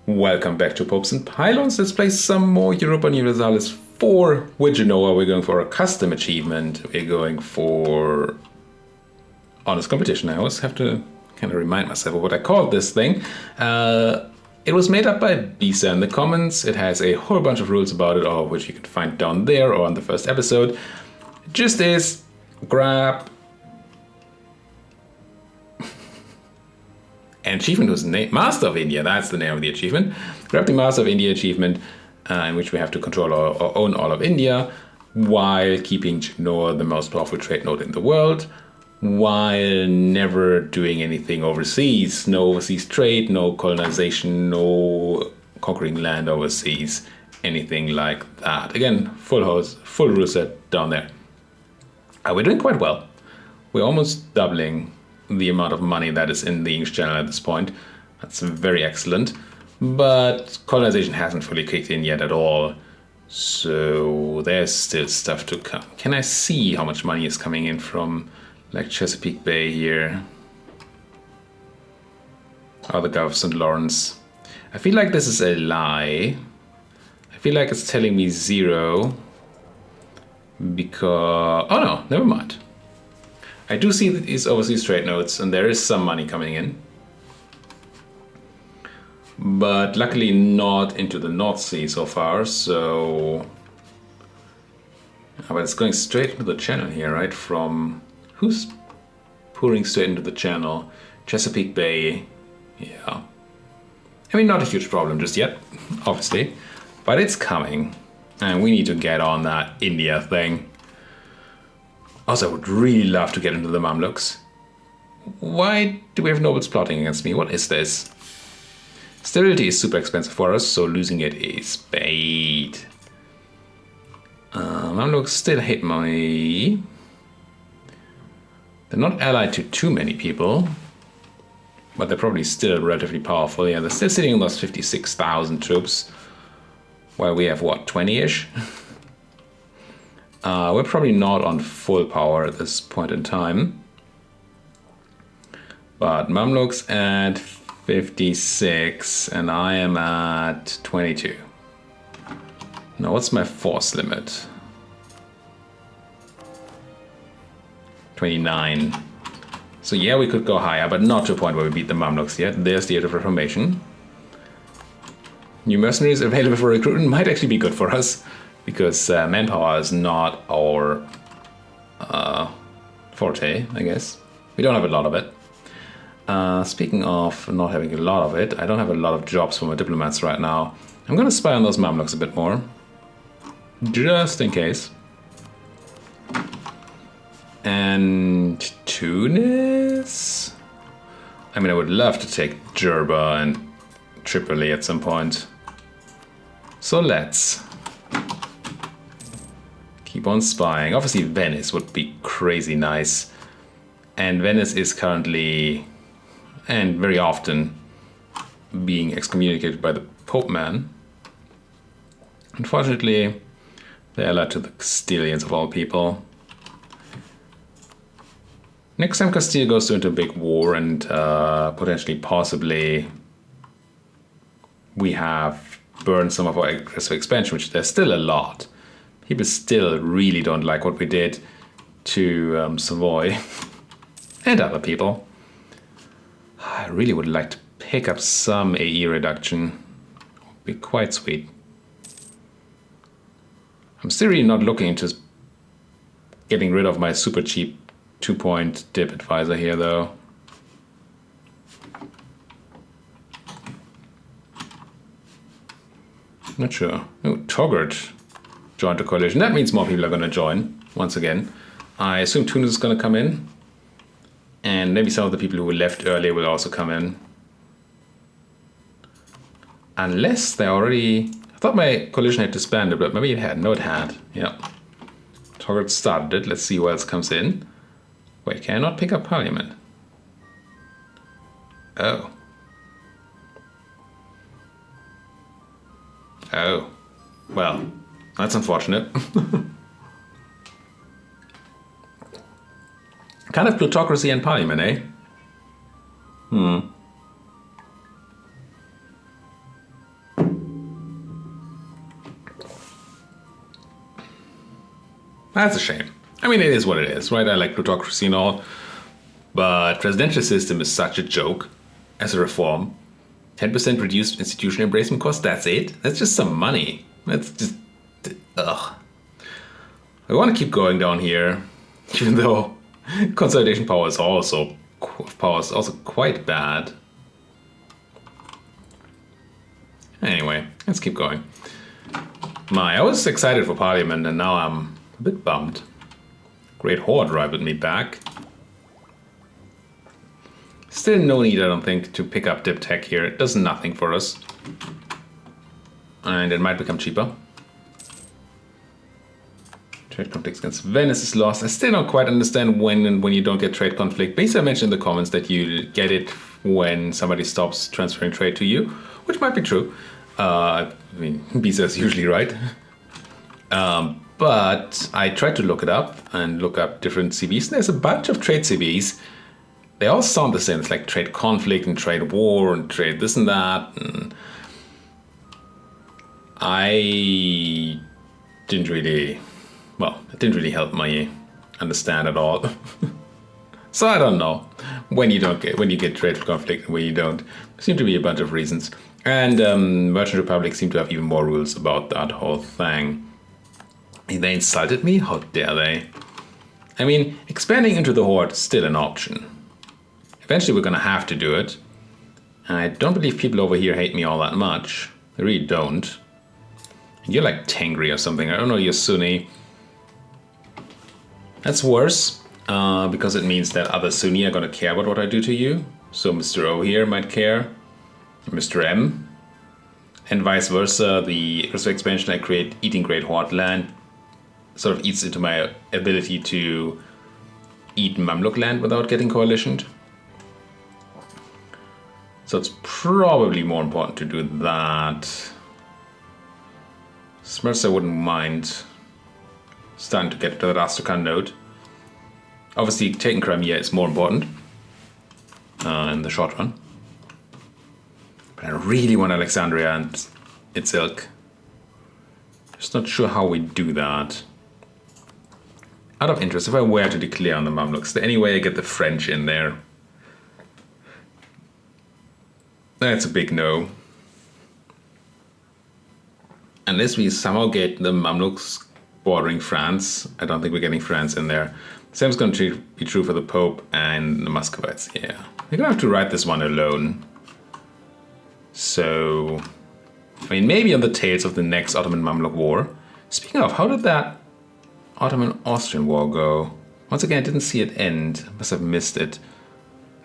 Welcome back to Popes and Pylons. Let's play some more Europa Universalis 4 with Genoa. We're going for a custom achievement. We're going for honest competition. I always have to kind of remind myself of what I called this thing. It was made up by bisaVCI in the comments. It has a whole bunch of rules about it, all of which you can find down there or on the first episode. Just is grab an achievement was named Master of India. That's the name of the achievement. Grab the Master of India achievement, in which we have to control or own all of India, while keeping Genoa the most powerful trade node in the world, while never doing anything overseas. No overseas trade, no colonization, no conquering land overseas, anything like that. Again, full rule set down there. We're doing quite well. We're almost doubling the amount of money that is in the English channel at this point. That's very excellent. But colonization hasn't fully kicked in yet at all. So there's still stuff to come. Can I see how much money is coming in from like Chesapeake Bay here? Or the Gulf of St. Lawrence? I feel like this is a lie. I feel like it's telling me 0. Because... oh no, never mind. I do see these overseas trade nodes, and there is some money coming in. But luckily not into the North Sea so far, so... but it's going straight into the channel here, right? From... who's pouring straight into the channel? Chesapeake Bay. Yeah. I mean, not a huge problem just yet, obviously. But it's coming. And we need to get on that India thing. Also, I would really love to get into the Mamluks. Why do we have nobles plotting against me? What is this? Stability is super expensive for us, so losing it is bad. Mamluks still hate me. They're not allied to too many people, but they're probably still relatively powerful. Yeah, they're still sitting on those 56,000 troops, while we have, what, 20-ish? We're probably not on full power at this point in time. But Mamluks at 56 and I am at 22. Now what's my force limit? 29. So yeah, we could go higher, but not to a point where we beat the Mamluks yet. There's the Age of Reformation. New mercenaries available for recruitment might actually be good for us. Because manpower is not our forte, I guess. We don't have a lot of it. Speaking of not having a lot of it, I don't have a lot of jobs for my diplomats right now. I'm going to spy on those Mamluks a bit more. Just in case. And Tunis? I mean, I would love to take Jerba and Tripoli at some point. So let's... keep on spying. Obviously Venice would be crazy nice. And Venice is currently, and very often, being excommunicated by the Pope man. Unfortunately, they're allied to the Castilians of all people. Next time Castile goes into a big war and potentially, possibly, we have burned some of our aggressive expansion, which there's still a lot. People still really don't like what we did to Savoy and other people. I really would like to pick up some AE reduction. It would be quite sweet. I'm still really not looking into getting rid of my super cheap 2-point dip advisor here, though. Not sure. Oh, Toggart joined the coalition. That means more people are going to join, once again. I assume Tunis is going to come in. And maybe some of the people who left earlier will also come in. Unless they already... I thought my coalition had disbanded, but maybe it had. No, it had. Yeah. Toggart started it. Let's see who else comes in. Wait, can I not pick up Parliament? Oh. Oh. Well... that's unfortunate. Kind of plutocracy and parliament, eh? That's a shame. I mean, it is what it is, right? I like plutocracy and all, but presidential system is such a joke as a reform. 10% reduced institutional embracement cost, that's it? That's just some money. That's just, ugh. I want to keep going down here, even though consolidation power is also quite bad. Anyway, let's keep going. I was excited for Parliament, and now I'm a bit bummed. Great Horde rivaled me back. Still no need, I don't think, to pick up Dip Tech here. It does nothing for us. And it might become cheaper. Trade conflicts against Venice is lost. I still don't quite understand when you don't get trade conflict. Basically, I mentioned in the comments that you get it when somebody stops transferring trade to you, which might be true. I mean, Bisa is usually right. But I tried to look it up and look up different CBs. There's a bunch of trade CBs. They all sound the same. It's like trade conflict and trade war and trade this and that. And it didn't really help me understand at all. So I don't know when you get trade conflict and when you don't. There seem to be a bunch of reasons. And Merchant Republic seem to have even more rules about that whole thing. They insulted me? How dare they? I mean, expanding into the Horde is still an option. Eventually we're gonna have to do it. And I don't believe people over here hate me all that much. They really don't. You're like Tengri or something. I don't know, you're Sunni. That's worse, because it means that other Sunni are gonna care about what I do to you. So Mr. O here might care. Mr. M. And vice versa, the aggressive expansion I create, eating Great Horde land, sort of eats into my ability to eat Mamluk land without getting coalitioned. So it's probably more important to do that. Smersa wouldn't mind starting to get to the Rastakhan node. Obviously, taking Crimea is more important in the short run. But I really want Alexandria and its ilk. Just not sure how we do that. Out of interest, if I were to declare on the Mamluks, is there any way I get the French in there? That's a big no. Unless we somehow get the Mamluks bordering France, I don't think we're getting France in there. Same's going to be true for the Pope and the Muscovites, yeah. We're going to have to write this one alone. So, I mean, maybe on the tails of the next Ottoman-Mamluk War. Speaking of, how did that Ottoman-Austrian War go? Once again, I didn't see it end. Must have missed it.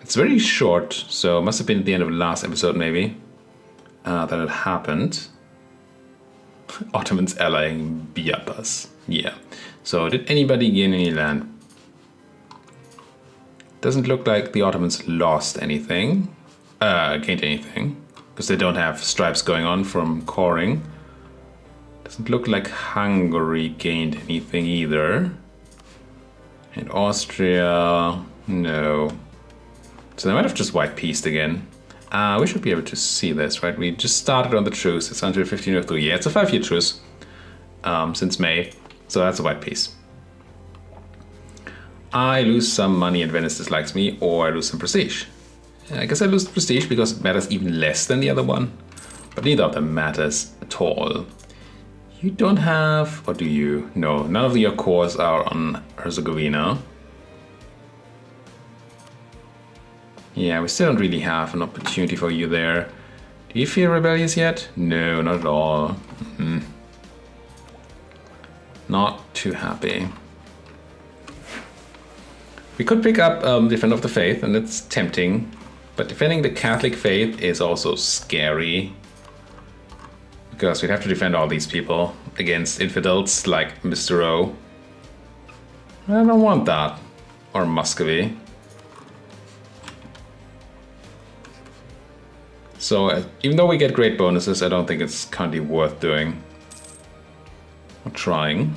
It's very short, so it must have been at the end of the last episode, maybe, that it happened. Ottomans allying Biapas. Yeah. So, did anybody gain any land? Doesn't look like the Ottomans lost anything. Gained anything. Because they don't have stripes going on from coring. Doesn't look like Hungary gained anything either. And Austria, no. So they might have just white pieced again. We should be able to see this, right? We just started on the truce. It's until 1503. Yeah, it's a 5-year truce since May. So that's a white piece. I lose some money and Venice dislikes me, or I lose some prestige. I guess I lose prestige because it matters even less than the other one. But neither of them matters at all. You don't have, or do you? No, none of your cores are on Herzegovina. Yeah, we still don't really have an opportunity for you there. Do you feel rebellious yet? No, not at all. Not too happy. We could pick up Defend of the Faith, and it's tempting. But defending the Catholic faith is also scary. Because we'd have to defend all these people against infidels like Mr. O. I don't want that. Or Muscovy. So even though we get great bonuses, I don't think it's currently worth doing. Or trying.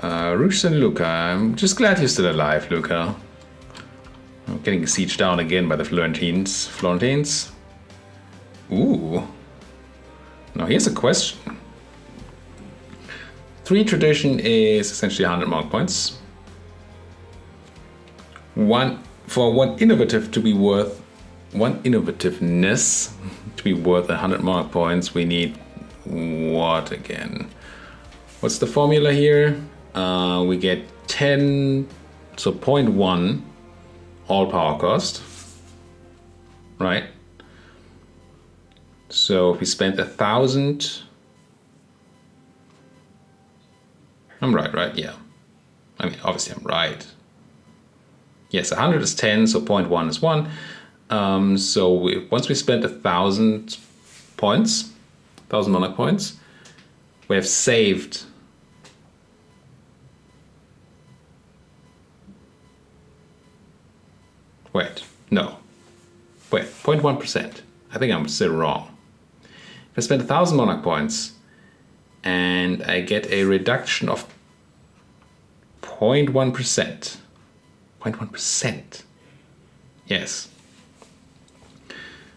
Rush and Luca. I'm just glad you're still alive, Luca. I'm getting sieged down again by the Florentines. Ooh. Now here's a question. 3 tradition is essentially 100 mark points. For one innovativeness to be worth 100 mark points, we need what again? What's the formula here? We get 10, so 0.1 all power cost, right? So if we spent 1,000, I'm right? Yeah. I mean, obviously I'm right. Yes, 100 is 10, so 0.1 is 1. Once we spent 1,000 points, 1,000 monarch points, we have saved 0.1%. I think I'm still wrong. If I spend 1,000 monarch points and I get a reduction of 0.1%. 0.1%. Yes.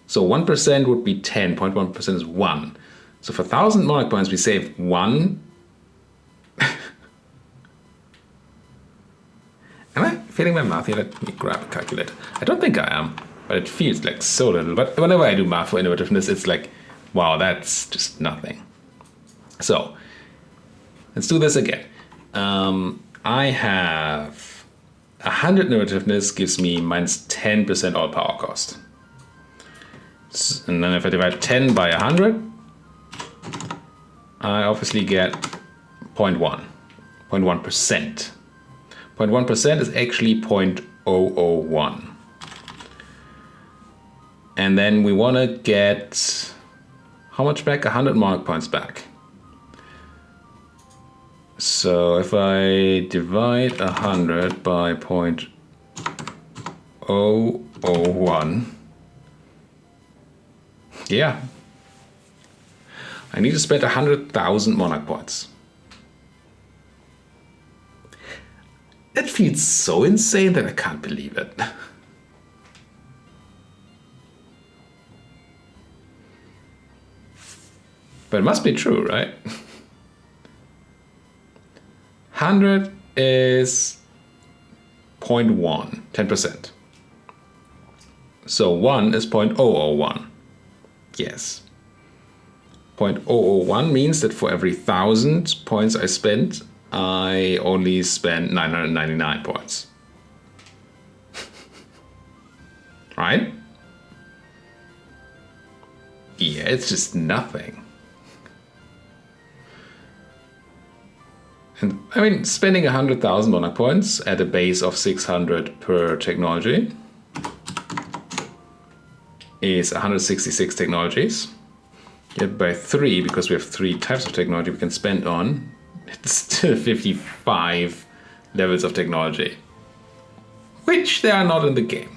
So 1% would be 10. 0.1% is 1. So for 1,000 monarch points, we save 1. Am I failing my math here? Let me grab a calculator. I don't think I am, but it feels like so little. But whenever I do math for innovativeness, it's like, wow, that's just nothing. So let's do this again. I have 100 innovativeness gives me minus 10% all power cost. And then if I divide 10 by 100, I obviously get 0.1%. 0.1% is actually 0.001. And then we want to get how much back? 100 monarch points back. So if I divide 100 by 0.001, yeah, I need to spend 100,000 monarch points. That feels so insane that I can't believe it. But it must be true, right? 100 is 0.1, 10%. So 1 is 0.001. Yes. 0.001 means that for every 1,000 points I spent, I only spent 999 points. Right? Yeah, it's just nothing. And I mean, spending 100,000 monarch points at a base of 600 per technology is 166 technologies. Yet by 3, because we have 3 types of technology we can spend on, it's still 55 levels of technology, which they are not in the game.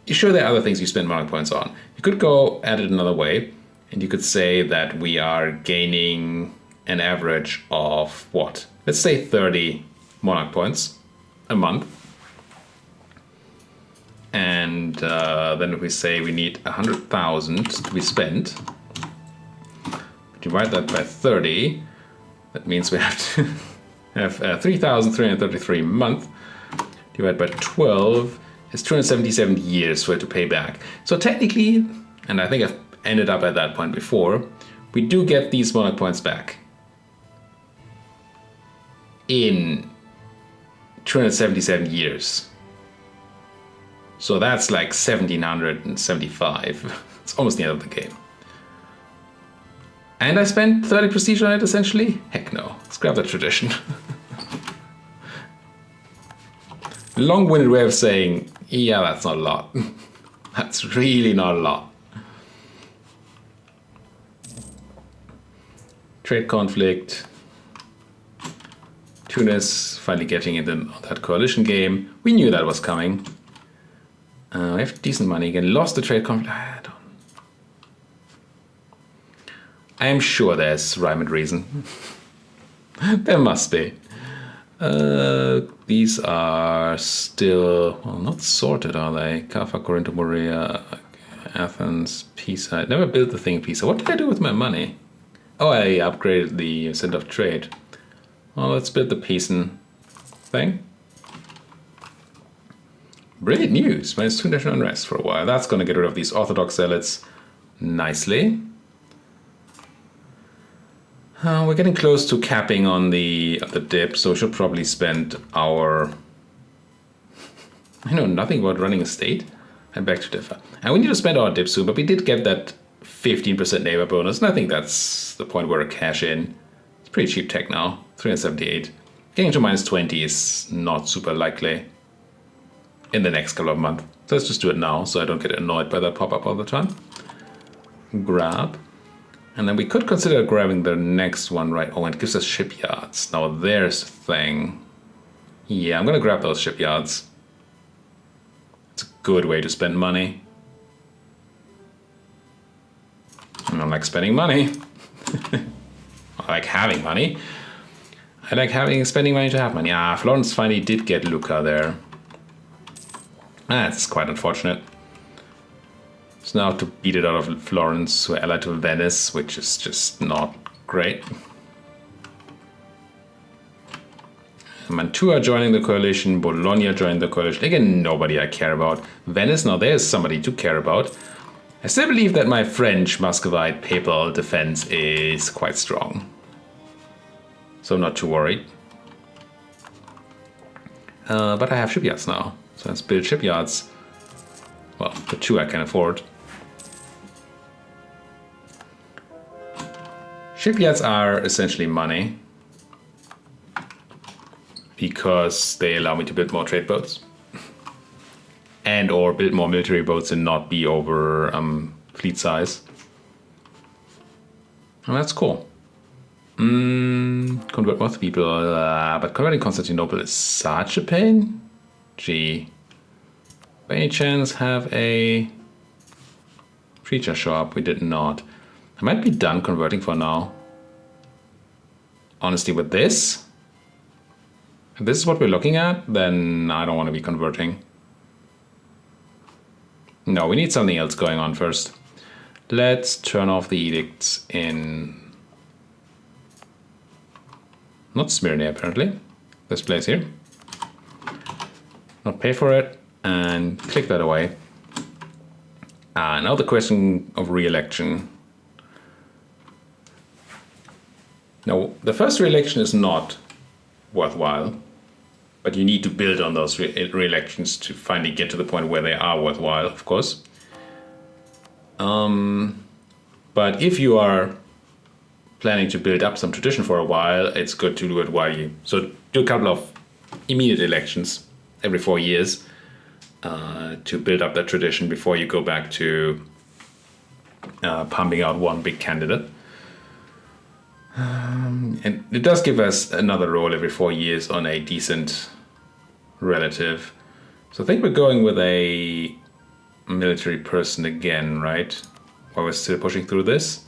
You sure there are other things you spend monarch points on. You could go at it another way, and you could say that we are gaining an average of what? Let's say 30 monarch points a month. And then if we say we need 100,000 to be spent, divide that by 30, that means we have to have 3,333 a month. Divided by 12 is 277 years for it to pay back. So technically, and I think I've ended up at that point before, we do get these monarch points back in 277 years. So that's like 1775. It's almost the end of the game. And I spent 30 prestige on it essentially? Heck no. Let's grab that tradition. Long-winded way of saying, yeah, that's not a lot. That's really not a lot. Trade conflict. Tunis finally getting into that coalition game. We knew that was coming. We have decent money again. Lost the trade conflict. I am sure there's rhyme and reason. There must be. These are still, well, not sorted, are they? Kaffa, Corinth, Morea, Athens, Pisa. I never built the thing in Pisa. What did I do with my money? Oh, I upgraded the center of trade. Well, let's build the Pisen thing. Brilliant news. Minus 2 national unrest for a while. That's going to get rid of these Orthodox zealots nicely. We're getting close to capping on the dip, so we should probably spend our... I know nothing about running a state. I beg to differ. And we need to spend our dip soon, but we did get that 15% neighbor bonus, and I think that's the point where a cash in. It's pretty cheap tech now, 378. Getting to minus 20 is not super likely in the next couple of months. So let's just do it now, so I don't get annoyed by that pop-up all the time. Grab. And then we could consider grabbing the next one, right? Oh, and it gives us shipyards. Now there's a thing. Yeah, I'm gonna grab those shipyards. It's a good way to spend money. I don't like spending money. I like having money. I like spending money to have money. Ah, Florence finally did get Lucca there. That's quite unfortunate. So now to beat it out of Florence, we're allied to Venice, which is just not great. Mantua joining the coalition, Bologna joining the coalition. Again, nobody I care about. Venice, now there's somebody to care about. I still believe that my French Muscovite papal defense is quite strong. So I'm not too worried. But I have shipyards now. So let's build shipyards. Well, the two I can afford. Shipyards are essentially money because they allow me to build more trade boats and or build more military boats and not be over fleet size. And that's cool. Convert most people, but converting Constantinople is such a pain. Gee. By any chance have a preacher show up? We did not. I might be done converting for now. Honestly, with this, if this is what we're looking at, then I don't want to be converting. No, we need something else going on first. Let's turn off the edicts in... not Smyrna, apparently. This place here. Not pay for it, and click that away. Now the question of re-election. Now, the first re-election is not worthwhile, but you need to build on those re-elections to finally get to the point where they are worthwhile, of course. But if you are planning to build up some tradition for a while, it's good to do it while you... So do a couple of immediate elections every 4 years to build up that tradition before you go back to pumping out one big candidate. And it does give us another role every 4 years on a decent relative. So I think we're going with a military person again, right? While we're still pushing through this.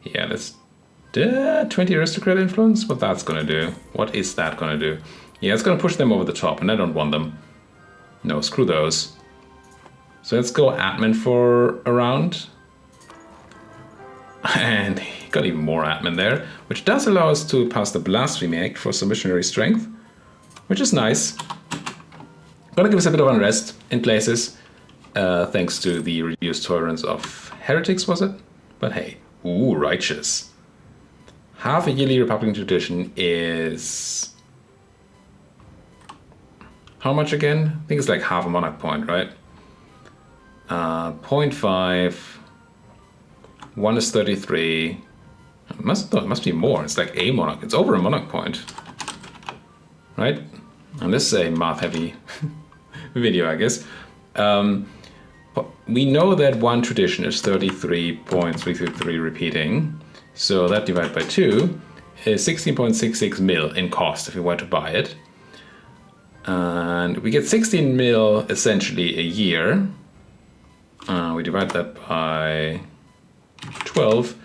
Yeah, let's... 20 aristocrat influence? What that's gonna do? What is that gonna do? Yeah, it's gonna push them over the top, and I don't want them. No, screw those. So let's go admin for a round. And he got even more admin there, which does allow us to pass the Blasphemy Act for some missionary strength, which is nice. Gonna give us a bit of unrest in places, thanks to the reduced tolerance of heretics, was it? But hey, ooh, righteous. Half a yearly Republican tradition is... how much again? I think it's like half a monarch point, right? 0.5... 1 is 33. It must be more. It's like a monarch. It's over a monarch point. Right? And this is a math-heavy video, I guess. We know that one tradition is 33.333 repeating. So that divided by 2 is 16.66 mil in cost if we were to buy it. And we get 16 mil essentially a year. We divide that by 12.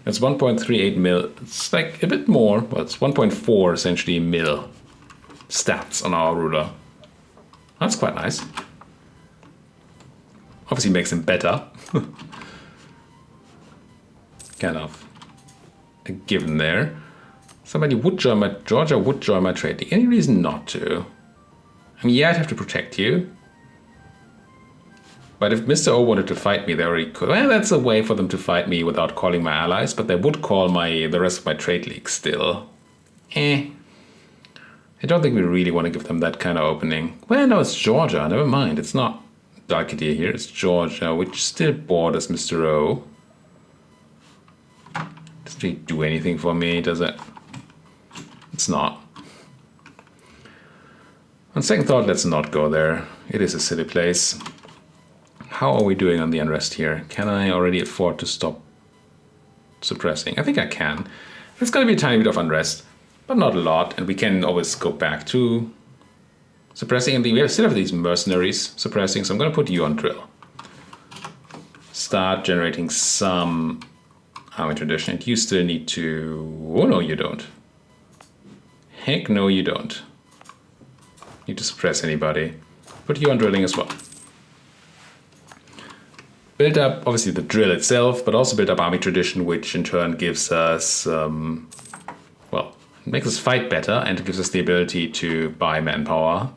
That's 1.38 mil. It's like a bit more, but it's 1.4 essentially mil stats on our ruler. That's quite nice. Obviously makes him better. Kind of a given there. Somebody would join my, Georgia would join my trade league. Any reason not to? I mean, yeah, I'd have to protect you. But if Mr. O wanted to fight me, they already could. Well, that's a way for them to fight me without calling my allies, but they would call the rest of my trade league still. I don't think we really want to give them that kind of opening. Well, no, it's Georgia. Never mind. It's not Dalkadia here. It's Georgia, which still borders Mr. O. Doesn't really do anything for me, does it? It's not. On second thought, let's not go there. It is a silly place. How are we doing on the unrest here? Can I already afford to stop suppressing? I think I can. There's going to be a tiny bit of unrest, but not a lot. And we can always go back to suppressing. And we still have these mercenaries suppressing, so I'm going to put you on drill. Start generating some army tradition. And you still need to... Oh, no, you don't. Heck no, you don't. Need to suppress anybody. Put you on drilling as well. Build up, obviously, the drill itself, but also build up army tradition, which in turn gives us, well, makes us fight better and gives us the ability to buy manpower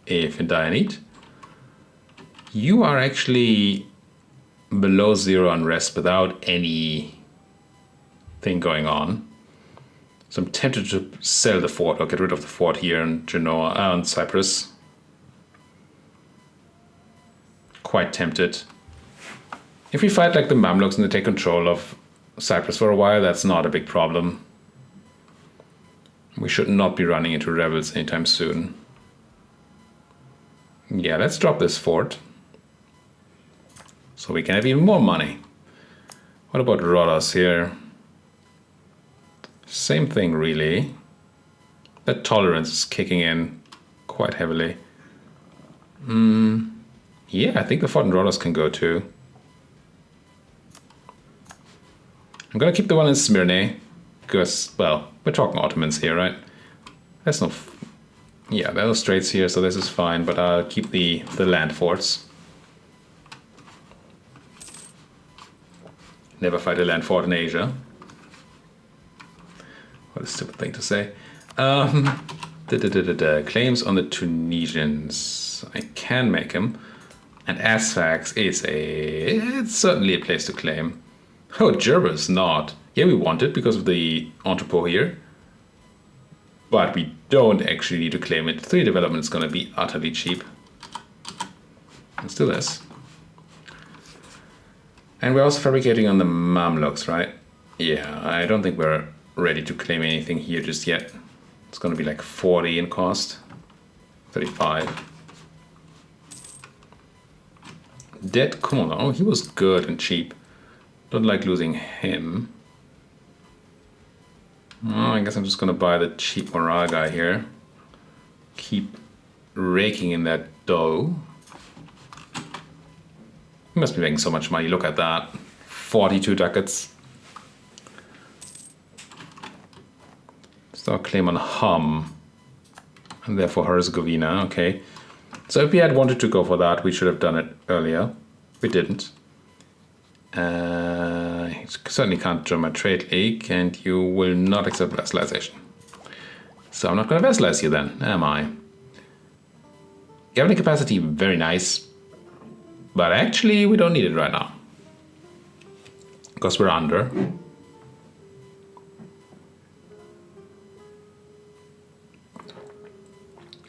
if in dire need. You are actually below 0 unrest without anything going on. So I'm tempted to sell the fort or get rid of the fort here in Genoa, on Cyprus. Quite tempted. If we fight like the Mamluks and they take control of Cyprus for a while, that's not a big problem. We should not be running into rebels anytime soon. Yeah, let's drop this fort. So we can have even more money. What about Rhodos here? Same thing, really. That tolerance is kicking in quite heavily. Yeah, I think the fort in Rhodos can go too. I'm gonna keep the one in Smyrna, because, well, we're talking Ottomans here, right? There's no... Yeah, there are no straits here, so this is fine, but I'll keep the land forts. Never fight a land fort in Asia. What a stupid thing to say. Claims on the Tunisians. I can make them. And Asfax is it's certainly a place to claim. Oh, Gerber's not. Yeah, we want it because of the entrepot here. But we don't actually need to claim it. 3 development is going to be utterly cheap. Let's do this. And we're also fabricating on the Mamluks, right? Yeah, I don't think we're ready to claim anything here just yet. It's going to be like 40 in cost. 35. Dead Corner. Oh, he was good and cheap. Don't like losing him. Oh, I guess I'm just gonna buy the cheap morale guy here. Keep raking in that dough. He must be making so much money. Look at that. 42 ducats. Start claim on Hum. And therefore Herzegovina. Okay. So if we had wanted to go for that, we should have done it earlier. We didn't. You certainly can't join my trade league, and you will not accept vassalization. So I'm not going to vassalize you then, am I? Governing capacity, very nice. But actually, we don't need it right now. Because we're under.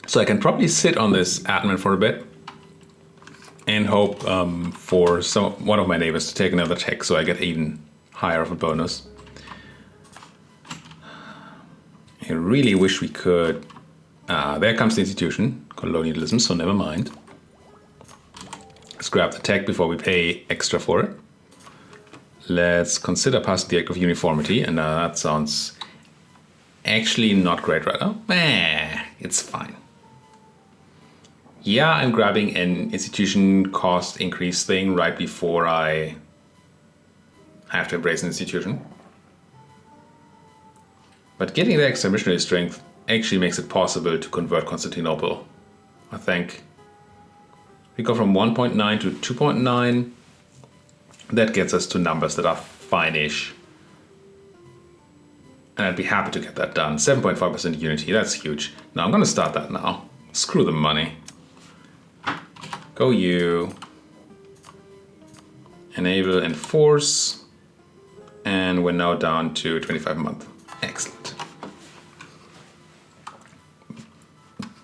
So I can probably sit on this admin for a bit. And hope for one of my neighbors to take another tech so I get even higher of a bonus. I really wish we could... there comes the institution, colonialism, so never mind. Let's grab the tech before we pay extra for it. Let's consider passing the Act of Uniformity, and that sounds actually not great right now. It's fine. Yeah, I'm grabbing an institution cost increase thing right before I have to embrace an institution. But getting the extra missionary strength actually makes it possible to convert Constantinople, I think. We go from 1.9 to 2.9. That gets us to numbers that are fine-ish. And I'd be happy to get that done. 7.5% unity, that's huge. Now I'm gonna start that now. Screw the money. Go you. Enable enforce. And we're now down to 25 a month. Excellent.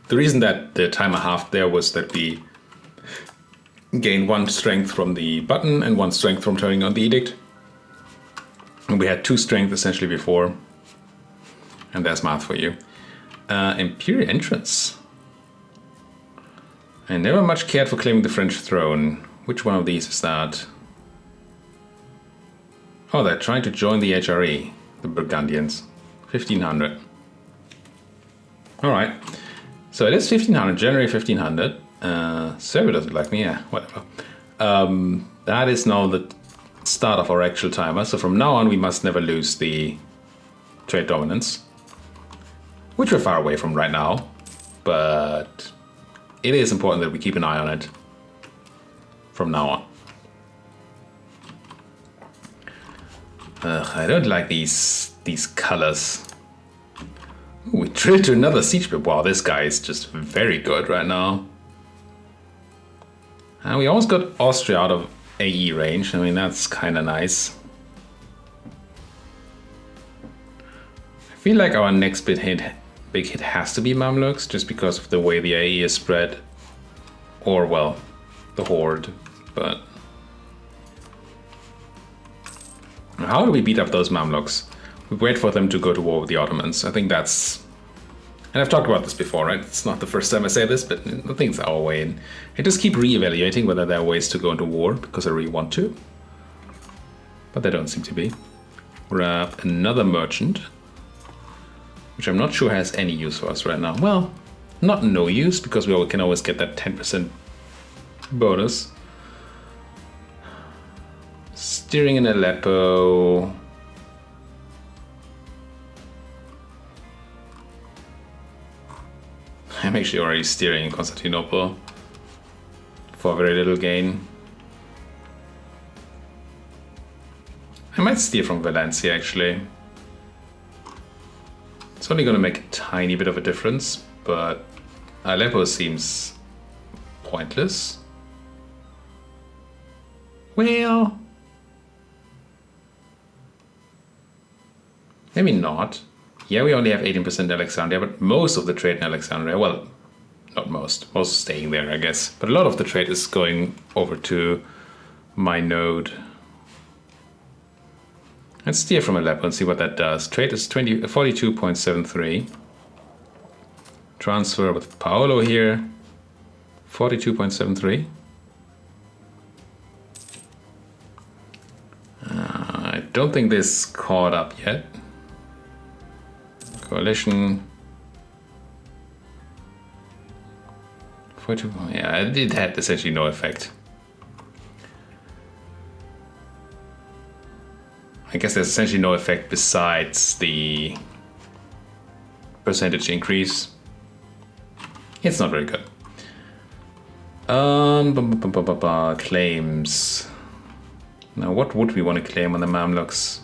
The reason that the timer halved there was that we gained 1 strength from the button and 1 strength from turning on the edict. And we had 2 strength essentially before. And there's math for you. Imperial entrance. I never much cared for claiming the French throne. Which one of these is that? Oh, they're trying to join the HRE, the Burgundians. 1500. Alright. So it is 1500, January 1500. Serbia doesn't like me, yeah, whatever. That is now the start of our actual timer. So from now on, we must never lose the trade dominance. Which we're far away from right now. But it is important that we keep an eye on it from now on. I don't like these colors. Ooh, we drilled to another siege ship. Wow, this guy is just very good right now. And we almost got Austria out of AE range. I mean, that's kind of nice. I feel like our next big hit has to be Mamluks, just because of the way the AE is spread. Or, well, the Horde. But how do we beat up those Mamluks? We wait for them to go to war with the Ottomans. I think that's... And I've talked about this before, right? It's not the first time I say this, but I think it's our way. And I just keep re-evaluating whether there are ways to go into war, because I really want to. But there don't seem to be. Grab another merchant, which I'm not sure has any use for us right now. Well, not no use, because we can always get that 10% bonus. Steering in Aleppo. I'm actually already steering in Constantinople for very little gain. I might steer from Valencia actually. It's only going to make a tiny bit of a difference, but Aleppo seems pointless. Well, maybe not. Yeah, we only have 18% Alexandria, but most of the trade in Alexandria, well, not most is staying there, I guess. But a lot of the trade is going over to my node. Let's steer from Aleppo and see what that does. Trade is 42.73. Transfer with Paolo here, 42.73. I don't think this caught up yet. Coalition. 42. Yeah, it had essentially no effect. I guess there's essentially no effect besides the percentage increase. It's not very good. Claims. Now, what would we want to claim on the Mamluks?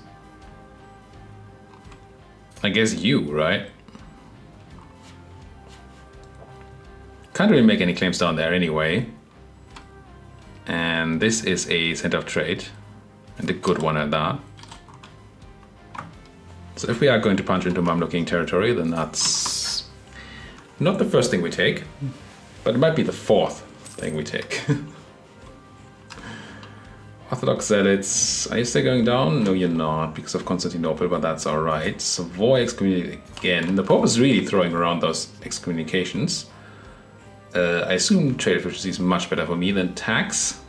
I guess you, right? Can't really make any claims down there anyway. And this is a center of trade, and a good one at that. So if we are going to punch into Mamluking territory, then that's not the first thing we take, but it might be the fourth thing we take. Orthodox Zealots, are you still going down? No, you're not, because of Constantinople, but that's alright. Savoy excommunicated again. The Pope is really throwing around those excommunications. I assume trade efficiency is much better for me than tax.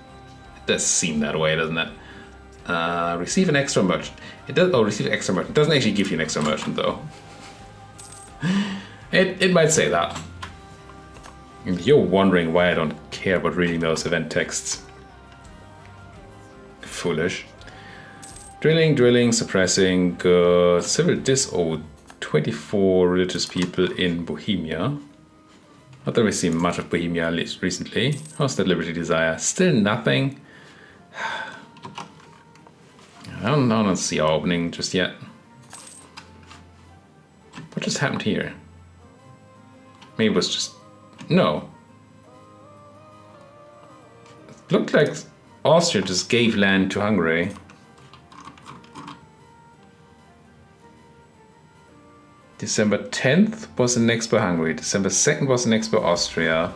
It does seem that way, doesn't it? Receive an extra merchant. It does. Oh, receive an extra merchant. It doesn't actually give you an extra merchant, though. It might say that. If you're wondering why I don't care about reading those event texts. Foolish. Drilling, suppressing, good. Civil dis-owed 24 religious people in Bohemia. Not that we've seen much of Bohemia recently. How's that Liberty Desire? Still nothing. I don't see our opening just yet. just happened here? Maybe it was just... No. It looked like Austria just gave land to Hungary. December 10th was annexed by Hungary. December 2nd was annexed by Austria.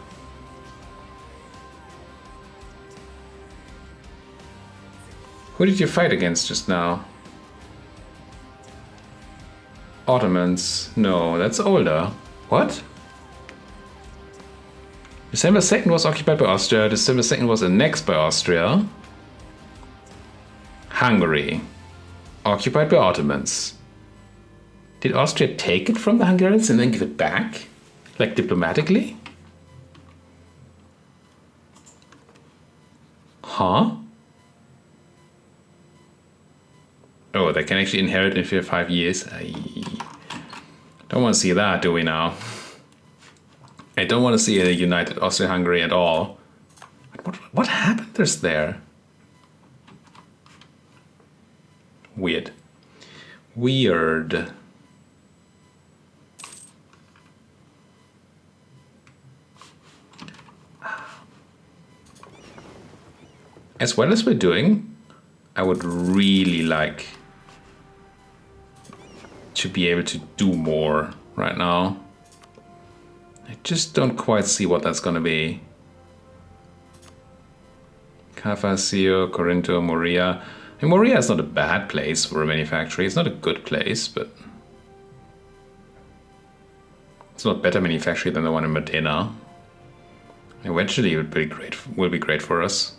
Who did you fight against just now? Ottomans. No, that's older. What? December 2nd was occupied by Austria. December 2nd was annexed by Austria. Hungary. Occupied by Ottomans. Did Austria take it from the Hungarians and then give it back? Like diplomatically? Huh? Oh, they can actually inherit in 5 years. I don't want to see that, do we now? I don't want to see a united Austria-Hungary at all. What happened there? Weird. Weird. As well as we're doing, I would really like to be able to do more right now. I just don't quite see what that's going to be. Cafasio, Corinto, Moria. I mean, Moria is not a bad place for a manufactory. It's not a good place, but it's not better manufactory than the one in Modena. Eventually, it would be great. Will be great for us.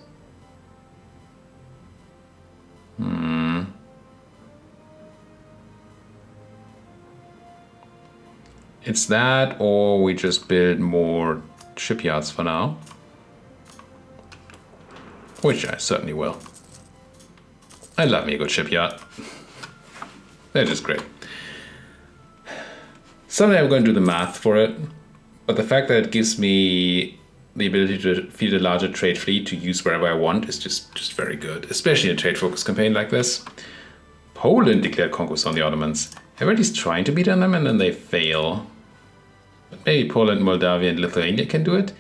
It's that, or we just build more shipyards for now. Which I certainly will. I love me a good shipyard. They're just great. Someday I'm going to do the math for it, but the fact that it gives me the ability to feed a larger trade fleet to use wherever I want is just very good, especially in a trade-focused campaign like this. Poland declared conquest on the Ottomans. Everybody's trying to beat on them and then they fail. But maybe Poland, Moldavia, and Lithuania can do it.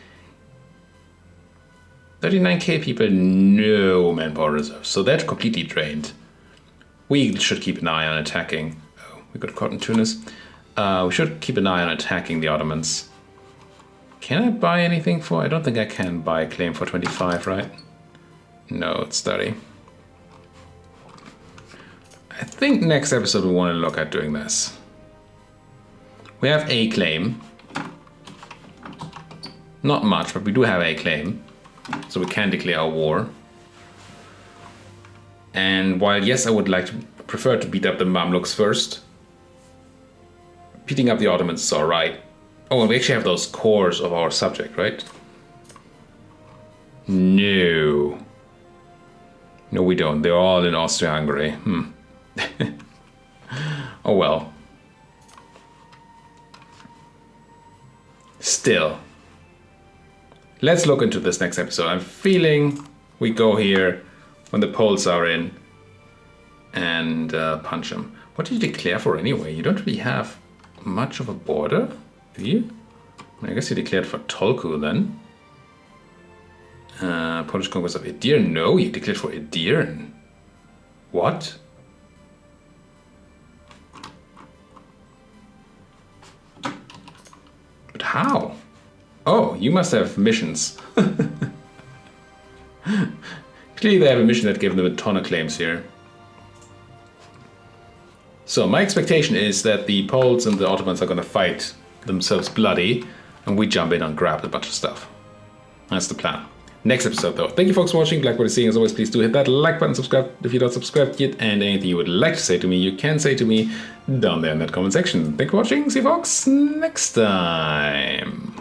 39k people, no manpower reserves, so they're completely drained. We should keep an eye on attacking. Oh, we got cotton Tunis. We should keep an eye on attacking the Ottomans. Can I buy anything for? I don't think I can buy a claim for 25, right? No, it's 30. I think next episode we want to look at doing this. We have a claim. Not much, but we do have a claim. So we can declare our war. And while yes, I would like to prefer to beat up the Mamluks first, beating up the Ottomans is alright. Oh, and we actually have those cores of our subject, right? No. No, we don't. They're all in Austria-Hungary. Oh well. Still. Let's look into this next episode. I'm feeling we go here when the Poles are in and punch them. What did you declare for anyway? You don't really have much of a border, do you? I guess you declared for Tolku then. Polish conquest of Edirne. No, you declared for Edirne. What? But how? Oh, you must have missions. Clearly they have a mission that gave them a ton of claims here. So my expectation is that the Poles and the Ottomans are going to fight themselves bloody, and we jump in and grab a bunch of stuff. That's the plan. Next episode though. Thank you folks for watching. Like what you're seeing. As always, please do hit that like button, subscribe if you're not subscribed yet, and anything you would like to say to me, you can say to me down there in that comment section. Thank you for watching. See you folks next time.